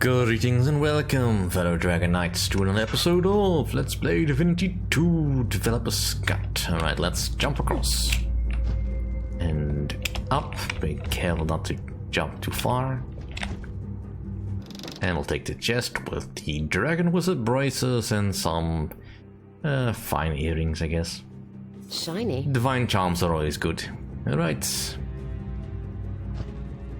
Greetings and welcome, fellow Dragon Knights, to another episode of Let's Play Divinity 2 Developer's Guide. Alright, let's jump across. And up. Be careful not to jump too far. And we'll take the chest with the Dragon Wizard braces and some fine earrings, I guess. Shiny. Divine charms are always good. Alright.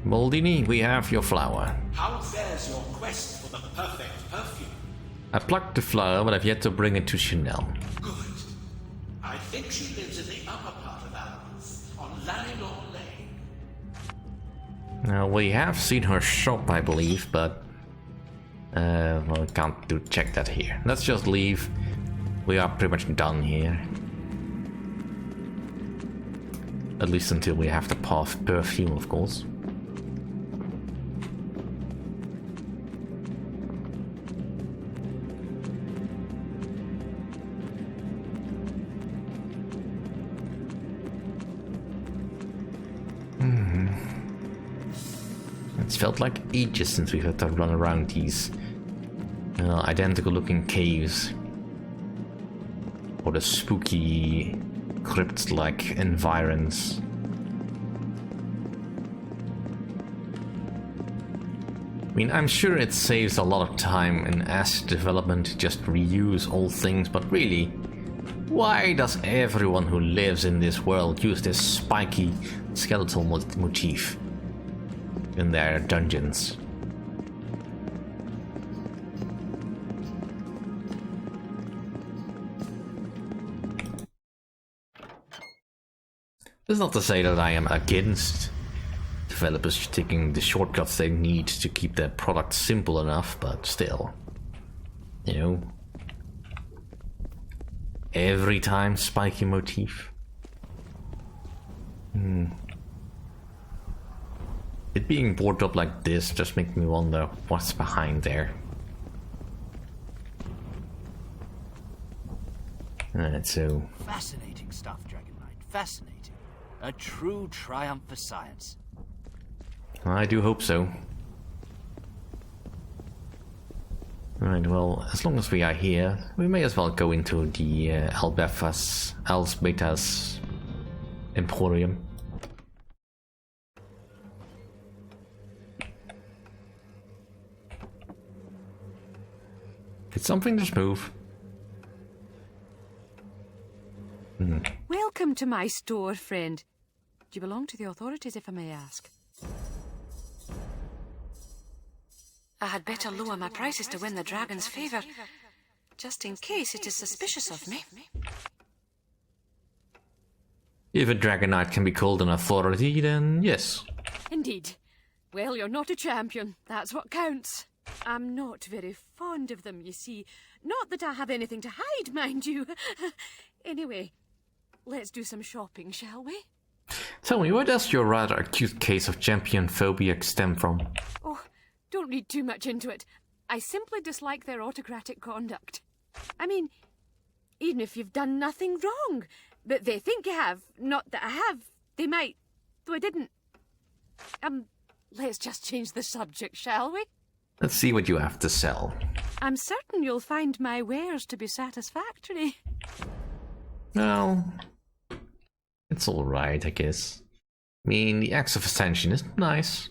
Baldini, we have your flower. How fares your quest for the perfect perfume? I plucked the flower, but I've yet to bring it to Chanel. Good. I think she lives in the upper part of Alps, on Larian Lane. Now, we have seen her shop, I believe, but well, we can't check that here. Let's just leave. We are pretty much done here. At least until we have the perfume, of course. It's felt like ages since we've had to run around these identical looking caves. Or the spooky crypt-like environs. I mean, I'm sure it saves a lot of time in asset development to just reuse old things, but really, why does everyone who lives in this world use this spiky skeletal motif in their dungeons? That's not to say that I am against developers taking the shortcuts they need to keep their product simple enough, but still, you know, every time spiky motif. It being boarded up like this just makes me wonder what's behind there. Alright, so... Fascinating stuff, Dragon Knight. Fascinating. A true triumph for science. I do hope so. Alright, well, as long as we are here, we may as well go into the Alsbeta's Emporium. Did something just move? Welcome to my store, friend. Do you belong to the authorities, if I may ask? I had better lower my prices to win the dragon's favour, just in case it is suspicious of me. If a Dragon Knight can be called an authority, then yes. Indeed. Well, you're not a champion. That's what counts. I'm not very fond of them, you see. Not that I have anything to hide, mind you. Anyway, let's do some shopping, shall we? Tell me, where does your rather acute case of champion phobia stem from? Oh, don't read too much into it. I simply dislike their autocratic conduct. I mean, even if you've done nothing wrong, but they think you have, not that I have, they might, though I didn't. Let's just change the subject, shall we? Let's see what you have to sell. I'm certain you'll find my wares to be satisfactory. Well, it's alright, I guess. I mean, the Axe of Ascension is nice.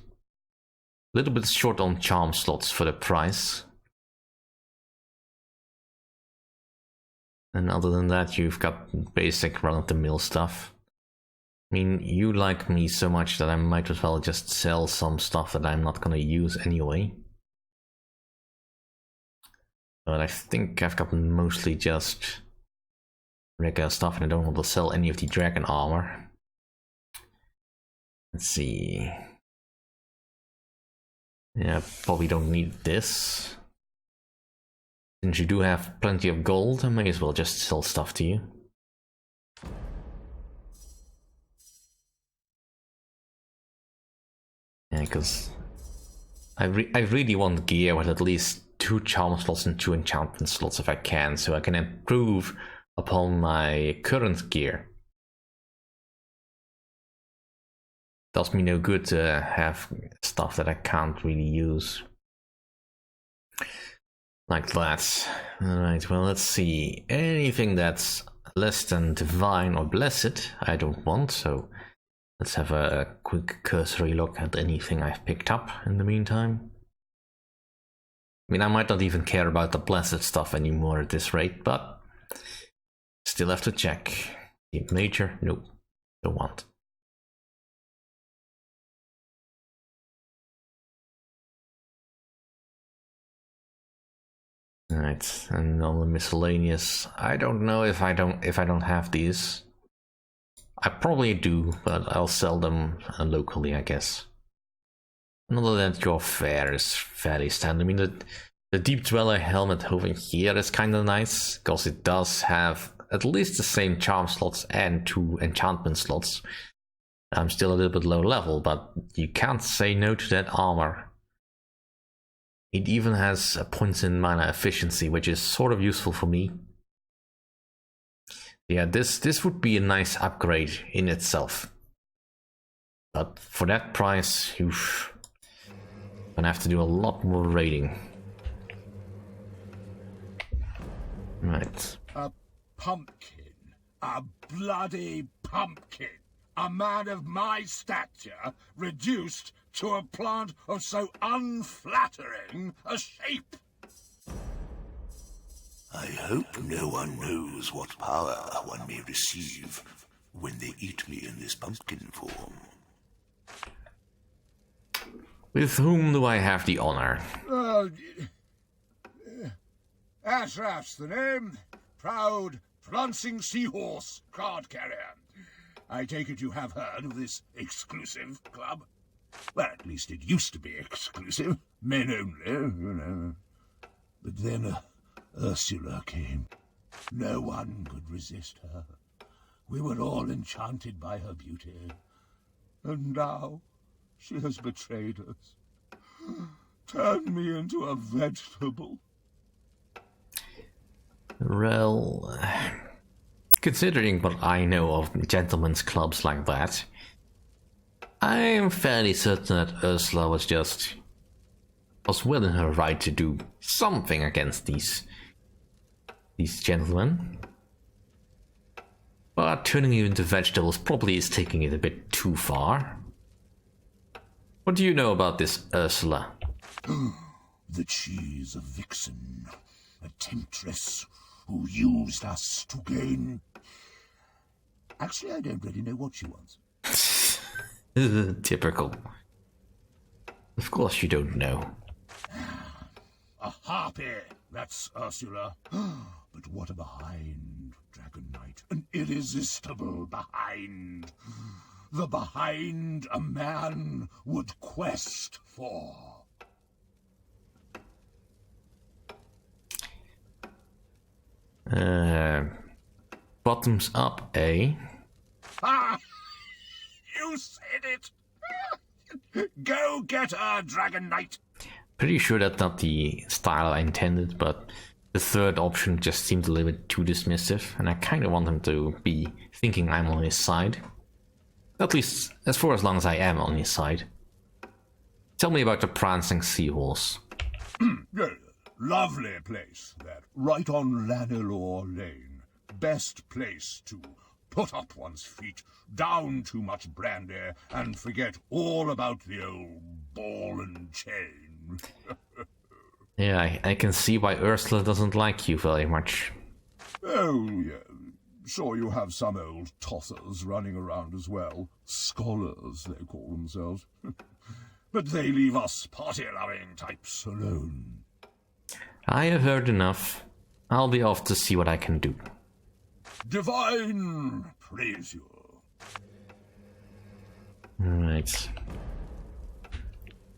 A little bit short on charm slots for the price. And other than that, you've got basic run-of-the-mill stuff. I mean, you like me so much that I might as well just sell some stuff that I'm not gonna use anyway. But I think I've got mostly just regular stuff, and I don't want to sell any of the dragon armor. Let's see. Yeah, probably don't need this. Since you do have plenty of gold, I may as well just sell stuff to you. Yeah, because I really want gear with at least 2 charm slots and 2 enchantment slots if I can, so I can improve upon my current gear. Does me no good to have stuff that I can't really use. Like that. Alright, well, let's see. Anything that's less than divine or blessed, I don't want, so let's have a quick cursory look at anything I've picked up in the meantime. I mean, I might not even care about the blessed stuff anymore at this rate, but still have to check. Deep nature? Nope, don't want. Alright, and on the miscellaneous, I don't know if I don't have these. I probably do, but I'll sell them locally, I guess. And other than that, your fare is fairly standard. I mean, the Deep Dweller helmet over here is kind of nice, because it does have at least the same charm slots and 2 enchantment slots. I'm still a little bit low level, but you can't say no to that armor. It even has a points in mana efficiency, which is sort of useful for me. Yeah, this would be a nice upgrade in itself. But for that price, you're gonna have to do a lot more raiding. Right. A pumpkin. A bloody pumpkin. A man of my stature reduced to a plant of so unflattering a shape. I hope no one knows what power one may receive when they eat me in this pumpkin form. With whom do I have the honor? Ashraf's the name. Proud, prancing seahorse card carrier. I take it you have heard of this exclusive club? Well, at least it used to be exclusive. Men only, you know. But then Ursula came. No one could resist her. We were all enchanted by her beauty. And now she has betrayed us. Turned me into a vegetable. Well, considering what I know of gentlemen's clubs like that, I'm fairly certain that Ursula was well in her right to do something against these gentlemen. But turning you into vegetables probably is taking it a bit too far. What do you know about this Ursula? That she's a vixen, a temptress who used us to gain... Actually, I don't really know what she wants. Typical. Of course you don't know. A harpy, that's Ursula. But what a behind, Dragon Knight. An irresistible behind. The behind a man would quest for. Bottoms up, eh? Ah! You said it! Go get her, Dragon Knight! Pretty sure that's not the style I intended, but the third option just seemed a little bit too dismissive, and I kind of want him to be thinking I'm on his side. At least, as for as long as I am on his side. Tell me about the prancing seahorse. Lovely place, that. Right on Lanelore Lane. Best place to put up one's feet, down too much brandy, and forget all about the old ball and chain. Yeah, I can see why Ursula doesn't like you very much. Oh, yeah. Sure you have some old tossers running around as well. Scholars, they call themselves. But they leave us party-loving types alone. I have heard enough. I'll be off to see what I can do. Divine praise you. Alright.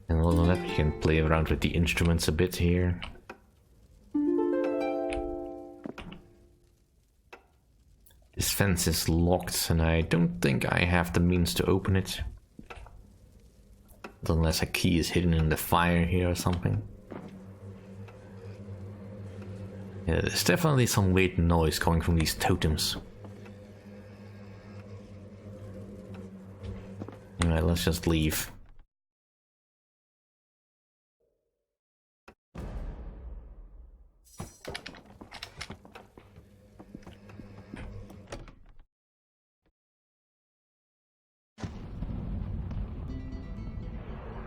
And other than that, we can play around with the instruments a bit here. This fence is locked, and I don't think I have the means to open it. Unless a key is hidden in the fire here or something. Yeah, there's definitely some weird noise coming from these totems. Alright, let's just leave.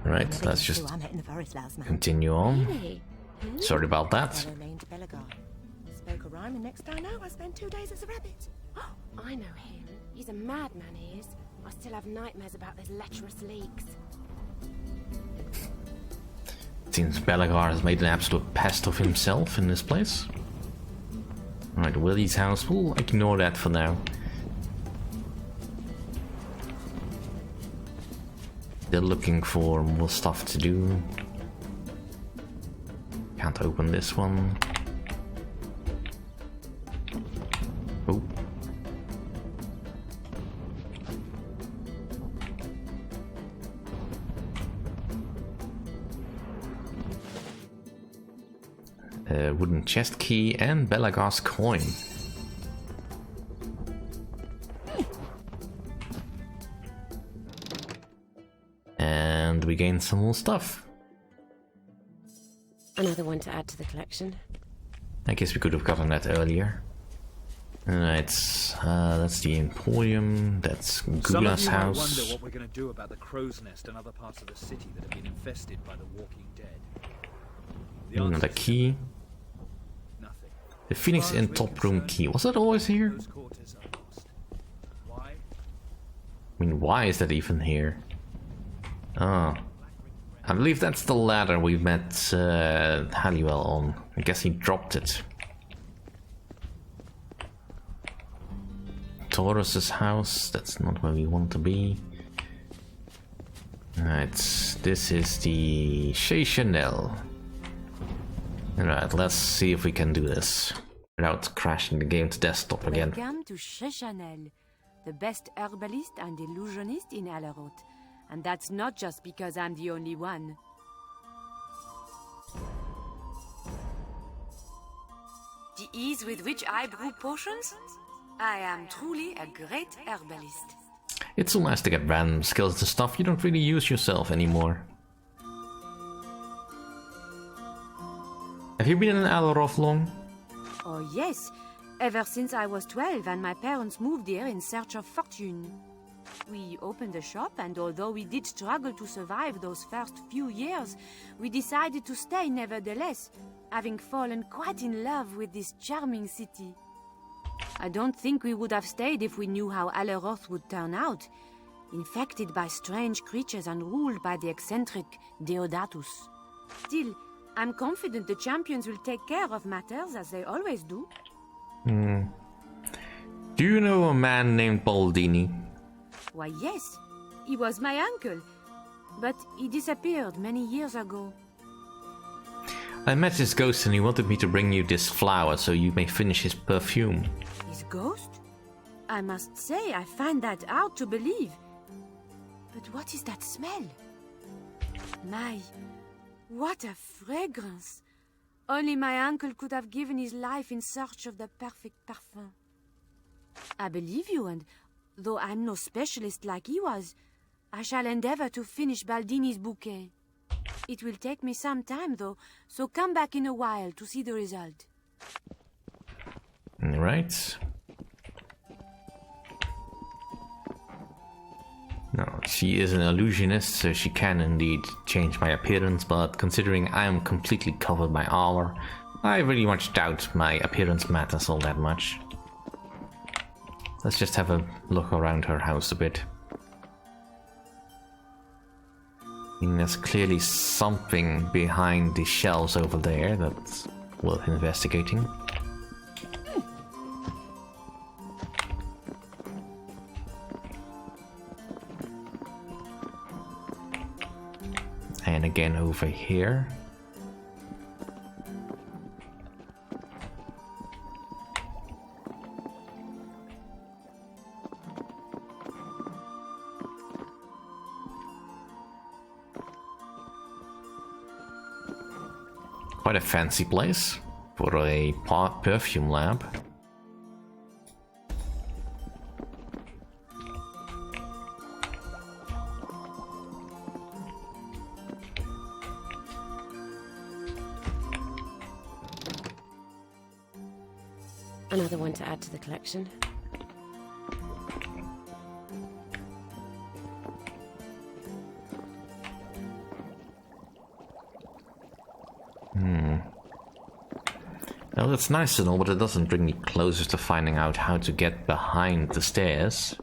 Right, let's just I met in the forest last night. continue on. Really? Sorry about that. Fellow named Belagar. Spoke a rhyme, and next I know, I spent 2 days as a rabbit. Oh, I know him. He's a madman, he is. I still have nightmares about those lecherous leaks. Seems Belagar has made an absolute pest of himself in this place. Alright, Willie's house. We'll ignore that for now. They're looking for more stuff to do. Can't open this one. Oh. Wooden chest key and Belagar's coin. And we gain some more stuff. Another one to add to the collection. I guess we could have gotten that earlier. Right, that's the Emporium, that's Gula's house. Some of you might wonder what we're going to do about the crow's nest and other parts of the city that have been infested by the walking dead. The Another key. Nothing. The Phoenix in top room key. Was that always here? Those quarters are lost. Why? I mean, why is that even here? Oh. I believe that's the ladder we met Halliwell on. I guess he dropped it. Taurus's house. That's not where we want to be. Alright, this is the Chez Chanel. Alright, let's see if we can do this without crashing the game to desktop again. Welcome to Chez Chanel, the best herbalist and illusionist in Alaroth. And that's not just because I'm the only one. The ease with which I brew potions? I am truly a great herbalist. It's so nice to get random skills to stuff you don't really use yourself anymore. Have you been in Alaroth long? Oh yes, ever since I was 12 and my parents moved here in search of fortune. We opened a shop, and although we did struggle to survive those first few years, we decided to stay nevertheless, having fallen quite in love with this charming city. I don't think we would have stayed if we knew how Alaroth would turn out, infected by strange creatures and ruled by the eccentric Deodatus. Still, I'm confident the champions will take care of matters as they always do. Do you know a man named Baldini? Why, yes. He was my uncle. But he disappeared many years ago. I met his ghost and he wanted me to bring you this flower so you may finish his perfume. His ghost? I must say, I find that hard to believe. But what is that smell? My, what a fragrance! Only my uncle could have given his life in search of the perfect parfum. I believe you, and though I'm no specialist like he was, I shall endeavor to finish Baldini's bouquet. It will take me some time, though, so come back in a while to see the result. Right. No, she is an illusionist, so she can indeed change my appearance, but considering I am completely covered by armor, I really much doubt my appearance matters all that much. Let's just have a look around her house a bit. I mean, there's clearly something behind the shelves over there that's worth investigating. And again over here. Quite a fancy place for a perfume lab. Another one to add to the collection. Well, that's nice and all, but it doesn't bring me closer to finding out how to get behind the stairs.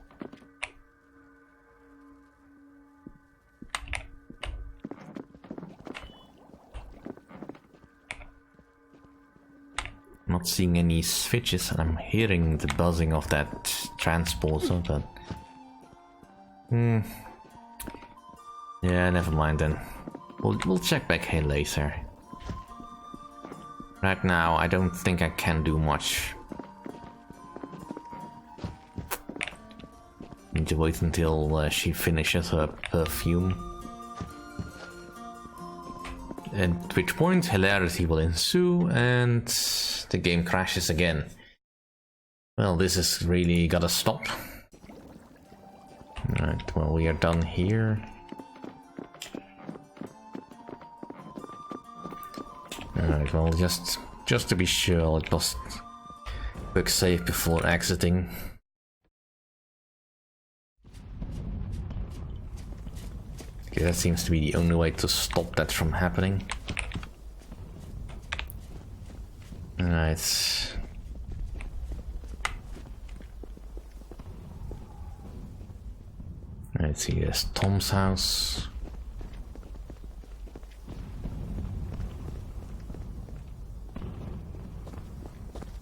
Not seeing any switches, and I'm hearing the buzzing of that transporter, but... Yeah, never mind then. We'll check back here later. Right now, I don't think I can do much. Need to wait until she finishes her perfume. At which point hilarity will ensue and the game crashes again. Well, this is really gotta stop. Alright, well, we are done here. Alright, well, just to be sure, I'll just quick save before exiting. Okay, that seems to be the only way to stop that from happening. Alright. Let's see, there's Tom's house.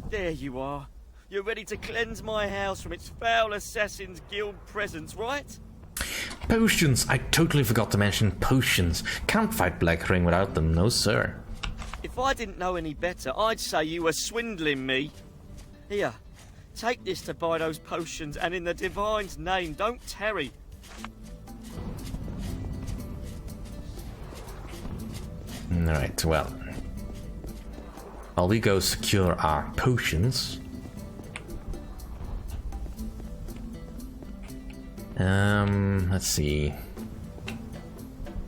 There you are. You're ready to cleanse my house from its foul Assassin's Guild presence, right? Potions! I totally forgot to mention potions. Can't fight Black Ring without them, no sir. If I didn't know any better, I'd say you were swindling me. Here, take this to buy those potions, and in the Divine's name, don't tarry. Alright, well. While we go secure our potions. Let's see.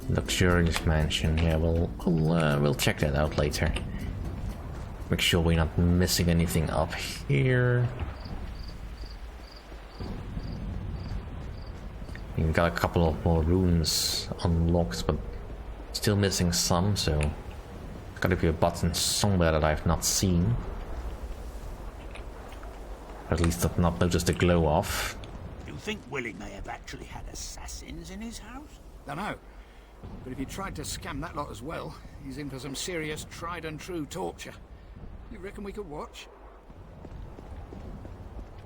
Luxurious mansion. Yeah, we'll check that out later. Make sure we're not missing anything up here. We've got a couple of more rooms unlocked, but still missing some, so there's gotta be a button somewhere that I've not seen. Or at least I've not noticed the glow off. You think Willie may have actually had assassins in his house? Dunno. But if he tried to scam that lot as well, he's in for some serious tried and true torture. You reckon we could watch?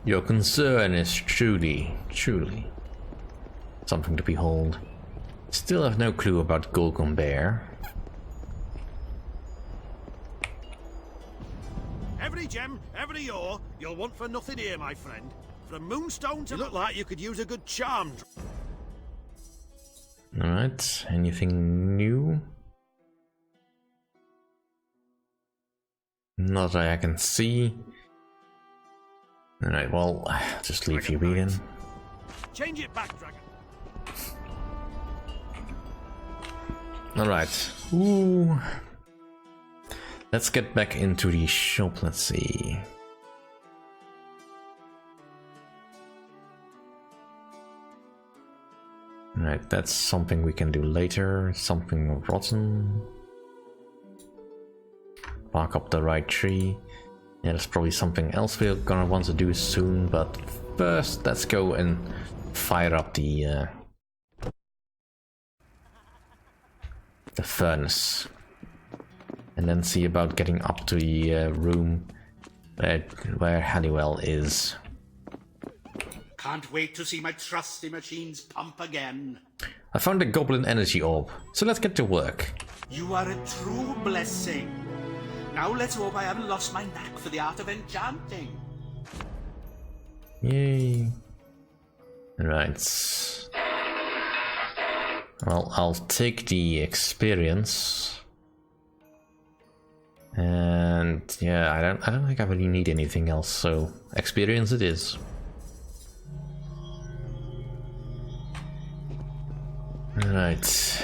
Your concern is truly something to behold. Still have no clue about Golgum Bear. Every gem, every ore, you'll want for nothing here, my friend. From Moonstone to... You look like you could use a good charm. Alright, anything new? Not that I can see. Alright, well, just leave you reading. Change it back, Dragon. Alright. Ooh. Let's get back into the shop, let's see. Alright, that's something we can do later. Something rotten. Bark up the right tree. Yeah, there's probably something else we're gonna want to do soon, but first let's go and fire up the furnace. And then see about getting up to the room where Halliwell is. Can't wait to see my trusty machines pump again. I found a goblin energy orb, so let's get to work. You are a true blessing. Now let's hope I haven't lost my knack for the art of enchanting. Yay. Right. Well, I'll take the experience. And yeah, I don't think I really need anything else, so experience it is. Right.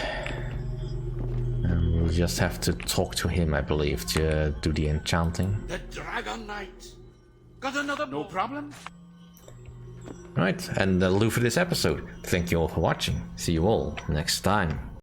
And we'll just have to talk to him, I believe, to do the enchanting. The Dragon Knight. Got another... No problem. Right, and that'll do for this episode. Thank you all for watching. See you all next time.